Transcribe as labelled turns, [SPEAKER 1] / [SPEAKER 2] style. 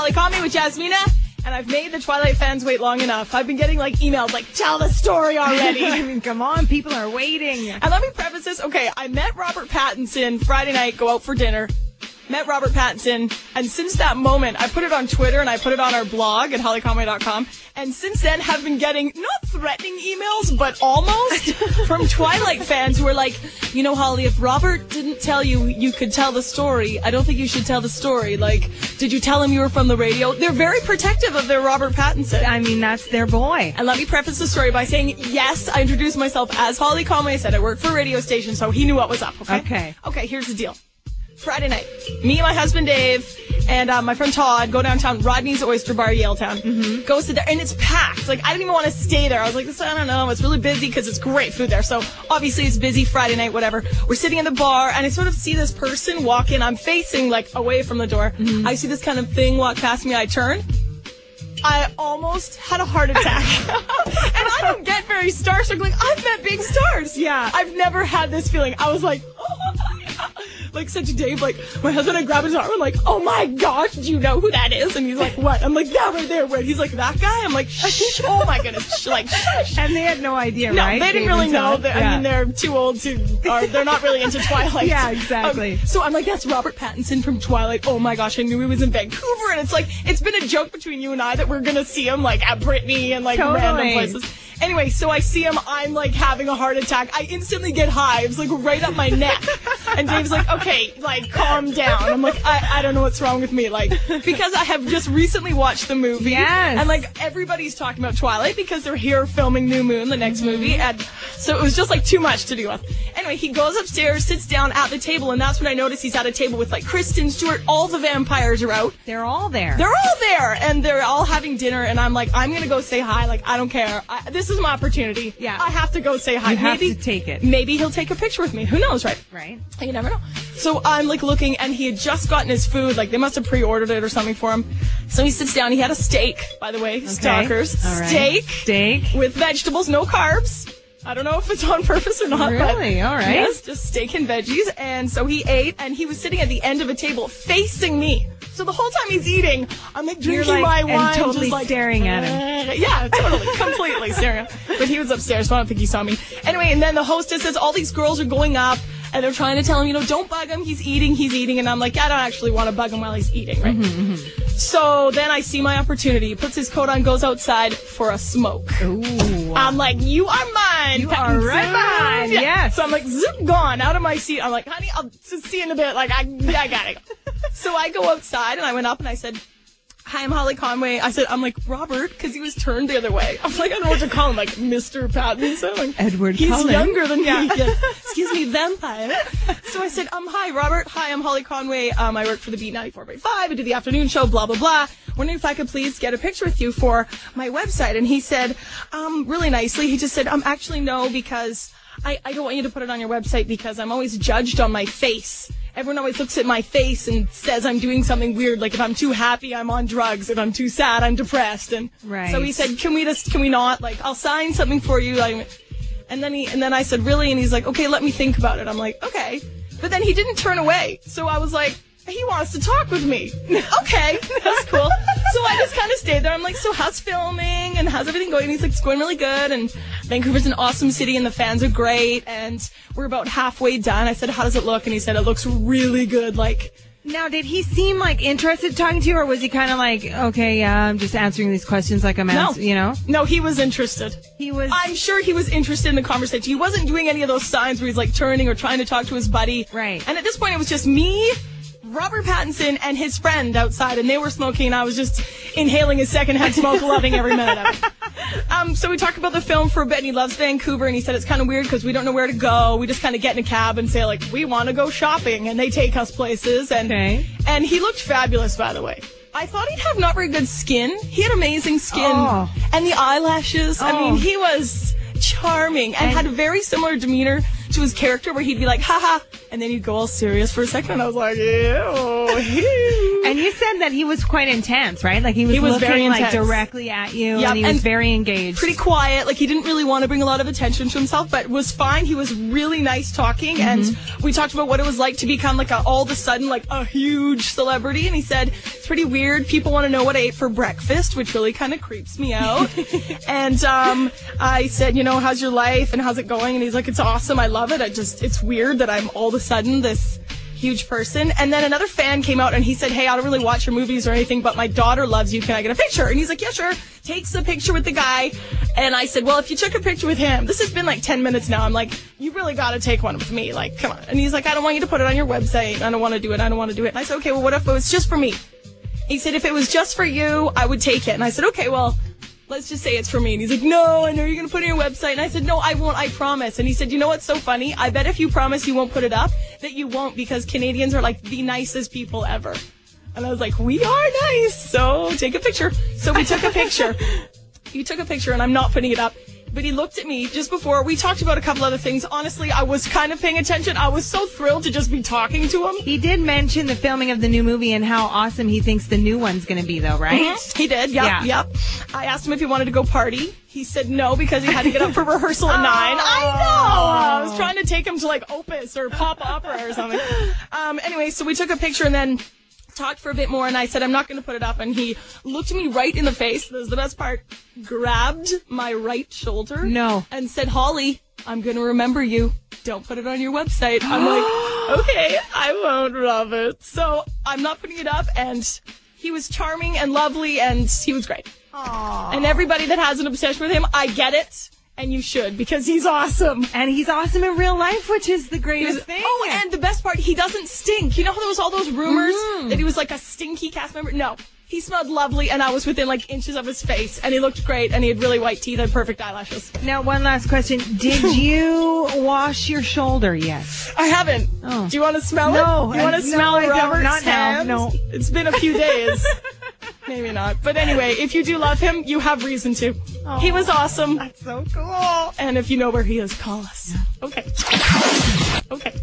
[SPEAKER 1] Holly Conway with Jasmina, and I've made the Twilight fans wait long enough. I've been getting like emails like, tell the story already.
[SPEAKER 2] I mean, come on, people are waiting.
[SPEAKER 1] And let me preface this. Okay, I met Robert Pattinson Friday night, go out for dinner. Met Robert Pattinson, and since that moment, I put it on Twitter and I put it on our blog at hollyconway.com, and since then have been getting, not threatening emails, but almost, from Twilight fans who are like, you know, Holly, if Robert didn't tell you you could tell the story, I don't think you should tell the story. Like, did you tell him you were from the radio? They're very protective of their Robert Pattinson.
[SPEAKER 2] I mean, that's their boy.
[SPEAKER 1] And let me preface the story by saying, yes, I introduced myself as Holly Conway. I said I work for a radio station, so he knew what was up, okay? Okay, here's the deal. Friday night, me and my husband Dave and my friend Todd go downtown, Rodney's Oyster Bar, Yaletown. Go sit there, and it's packed. Like, I didn't even want to stay there. I was like, I don't know, it's really busy because it's great food there. So obviously it's busy Friday night, whatever. We're sitting in the bar, and I sort of see this person walk in. I'm facing, like, away from the door. I see this kind of thing walk past me. I turn. I almost had a heart attack. And I don't get very starstruck. Like, I've met big stars.
[SPEAKER 2] Yeah.
[SPEAKER 1] I've never had this feeling. I was like, oh, like such a Dave, like, my husband, I grab his arm, I'm like, oh my gosh, do you know who that is? And he's like, what? I'm like, that right there. Where? He's like, that guy? I'm like, oh my goodness. Like,
[SPEAKER 2] and they had no idea,
[SPEAKER 1] no,
[SPEAKER 2] right?
[SPEAKER 1] They didn't really know. I mean, they're too old to, or they're not really into Twilight.
[SPEAKER 2] Yeah, exactly.
[SPEAKER 1] So I'm like, that's Robert Pattinson from Twilight. Oh my gosh, I knew he was in Vancouver. And it's like, it's been a joke between you and I that we're going to see him, like, at Britney and, like, random places. Anyway, so I see him, I'm like having a heart attack. I instantly get hives, like right up my neck. And Dave's like, okay, like calm down. I'm like, I don't know what's wrong with me. Like, because I have just recently watched the movie.
[SPEAKER 2] Yes.
[SPEAKER 1] And like everybody's talking about Twilight because they're here filming New Moon, the next movie. And so it was just like too much to deal with. Anyway, he goes upstairs, sits down at the table, and that's when I notice he's at a table with like Kristen Stewart. All the vampires are out.
[SPEAKER 2] They're all there.
[SPEAKER 1] They're all there. And they're all having dinner. And I'm like, I'm going to go say hi. Like, I don't care. This is my opportunity.
[SPEAKER 2] Yeah.
[SPEAKER 1] I have to go say hi.
[SPEAKER 2] You have to take it.
[SPEAKER 1] Maybe he'll take a picture with me. Who knows, right?
[SPEAKER 2] Right.
[SPEAKER 1] You never know. So I'm like looking, and he had just gotten his food. Like, they must have pre-ordered it or something for him. So he sits down. He had a steak, by the way. Okay. Stalkers.
[SPEAKER 2] All right. Steak.
[SPEAKER 1] With vegetables, no carbs. I don't know if it's on purpose or not.
[SPEAKER 2] Really? All right.
[SPEAKER 1] Yes, just steak and veggies. And so he ate, and he was sitting at the end of a table facing me. So the whole time he's eating, I'm like drinking my wine.
[SPEAKER 2] And totally
[SPEAKER 1] just like
[SPEAKER 2] staring at him.
[SPEAKER 1] Yeah, totally. Completely staring at him. But he was upstairs, so I don't think he saw me. Anyway, and then the hostess says all these girls are going up, and they're trying to tell him, you know, don't bug him. He's eating. And I'm like, I don't actually want to bug him while he's eating, right? So then I see my opportunity. He puts his coat on, goes outside for a smoke.
[SPEAKER 2] Ooh.
[SPEAKER 1] I'm like, you are mine.
[SPEAKER 2] You are right mine.
[SPEAKER 1] Yeah.
[SPEAKER 2] Yes.
[SPEAKER 1] So I'm like, zip, gone out of my seat. I'm like, honey, I'll just see you in a bit. Like, I gotta go. So I go outside, and I went up, and I said, hi, I'm Holly Conway. I said, I'm like, Robert, because he was turned the other way. I'm like, I don't know what to call him, like, Mr. Pattinson. Like,
[SPEAKER 2] Edward
[SPEAKER 1] he's
[SPEAKER 2] Cullen.
[SPEAKER 1] younger than me. Yeah. Excuse me, vampire. So I said, hi, Robert. Hi, I'm Holly Conway. I work for the Beat 94.5. I do the afternoon show, blah, blah, blah. Wondering if I could please get a picture with you for my website. And he said, really nicely, he just said, actually, no, because I don't want you to put it on your website because I'm always judged on my face. Everyone always looks at my face and says I'm doing something weird. Like if I'm too happy, I'm on drugs. If I'm too sad, I'm depressed. And so he said, can we not? Like, I'll sign something for you. And then I said, really? And he's like, okay, let me think about it. I'm like, okay. But then he didn't turn away. So I was like, he wants to talk with me. Okay, that's cool. So I just kind of stayed there. I'm like, so how's filming and how's everything going? And he's like, it's going really good. And Vancouver's an awesome city and the fans are great. And we're about halfway done. I said, how does it look? And he said, it looks really good. Like,
[SPEAKER 2] now, did he seem like interested talking to you, or was he kind of like, okay, yeah, I'm just answering these questions like I'm answering, you know?
[SPEAKER 1] No, he was interested.
[SPEAKER 2] I'm
[SPEAKER 1] sure he was interested in the conversation. He wasn't doing any of those signs where he's like turning or trying to talk to his buddy.
[SPEAKER 2] Right.
[SPEAKER 1] And at this point, it was just me, Robert Pattinson, and his friend outside, and they were smoking, and I was just inhaling his secondhand smoke, loving every minute of it. So we talked about the film for a bit, and he loves Vancouver, and he said it's kind of weird because we don't know where to go. We just kind of get in a cab and say, like, we want to go shopping, and they take us places. And he looked fabulous, by the way. I thought he'd have not very good skin. He had amazing skin. Oh. And the eyelashes. Oh. I mean, he was charming and had a very similar demeanor to his character where he'd be like, haha, and then he'd go all serious for a second, and I was like, ew.
[SPEAKER 2] And you said that he was quite intense, right? Like he was looking
[SPEAKER 1] very
[SPEAKER 2] like
[SPEAKER 1] intense.
[SPEAKER 2] directly at you,
[SPEAKER 1] Yep,
[SPEAKER 2] and he was very engaged.
[SPEAKER 1] Pretty quiet. Like he didn't really want to bring a lot of attention to himself, but was fine. He was really nice talking, and we talked about what it was like to become like all of a sudden like a huge celebrity. And he said it's pretty weird. People want to know what I ate for breakfast, which really kind of creeps me out. And I said, how's your life and how's it going? And he's like, it's awesome. I love it. It's weird that I'm all of a sudden this huge person. And then another fan came out and he said, hey, I don't really watch your movies or anything, but my daughter loves you. Can I get a picture? And he's like, yeah, sure. Takes a picture with the guy. And I said, well, if you took a picture with him, this has been like 10 minutes now. I'm like, you really got to take one with me. Like, come on. And he's like, I don't want you to put it on your website. I don't want to do it. I don't want to do it. And I said, okay, well, what if it was just for me? He said, if it was just for you, I would take it. And I said, okay, well, let's just say it's for me. And he's like, no, I know you're going to put it on your website. And I said, no, I won't, I promise. And he said, you know what's so funny? I bet if you promise you won't put it up, that you won't, because Canadians are like the nicest people ever. And I was like, we are nice, so take a picture. So we took a picture. He took a picture, and I'm not putting it up. But he looked at me just before. We talked about a couple other things. Honestly, I was kind of paying attention. I was so thrilled to just be talking to him.
[SPEAKER 2] He did mention the filming of the new movie and how awesome he thinks the new one's going to be, though, right?
[SPEAKER 1] Mm-hmm. He did, yep. I asked him if he wanted to go party. He said no because he had to get up for rehearsal at 9. I know! I was trying to take him to like Opus or Pop Opera or something. Anyway, so we took a picture and then talked for a bit more, and I said, I'm not going to put it up. And he looked me right in the face. This is the best part. Grabbed my right shoulder.
[SPEAKER 2] No.
[SPEAKER 1] And said, Holly, I'm going to remember you. Don't put it on your website. I'm like, okay, I won't, love it. So I'm not putting it up. And he was charming and lovely, and he was great.
[SPEAKER 2] Aww.
[SPEAKER 1] And everybody that has an obsession with him, I get it. And you should, because he's awesome.
[SPEAKER 2] And he's awesome in real life, which is the greatest thing.
[SPEAKER 1] Oh, and the best part, he doesn't stink. You know how there was all those rumors that he was like a stinky cast member? No. He smelled lovely, and I was within like inches of his face, and he looked great, and he had really white teeth and perfect eyelashes.
[SPEAKER 2] Now, one last question. Did you wash your shoulder yet?
[SPEAKER 1] I haven't.
[SPEAKER 2] Oh.
[SPEAKER 1] Do you want to smell
[SPEAKER 2] No.
[SPEAKER 1] it? You want to smell Robert's
[SPEAKER 2] not
[SPEAKER 1] hands?
[SPEAKER 2] now. No.
[SPEAKER 1] It's been a few days. Maybe not. But anyway, if you do love him, you have reason to.
[SPEAKER 2] Oh,
[SPEAKER 1] he was awesome.
[SPEAKER 2] That's so cool.
[SPEAKER 1] And if you know where he is, call us. Okay. Okay.